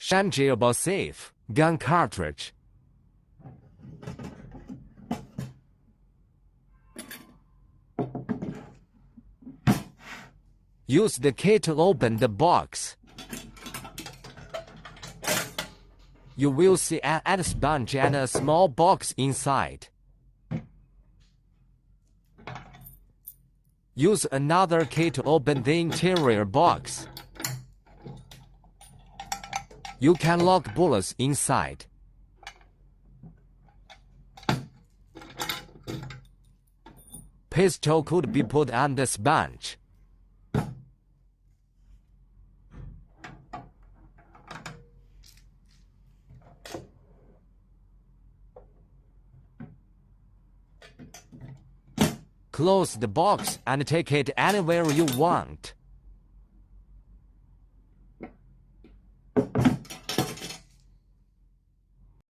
Shengjiabao safe, gun cartridge. Use the key to open the box. You will see an ad sponge and a small box inside. Use another key to open the interior box. You can lock bullets inside. Pistol could be put on the sponge. Close the box and take it anywhere you want.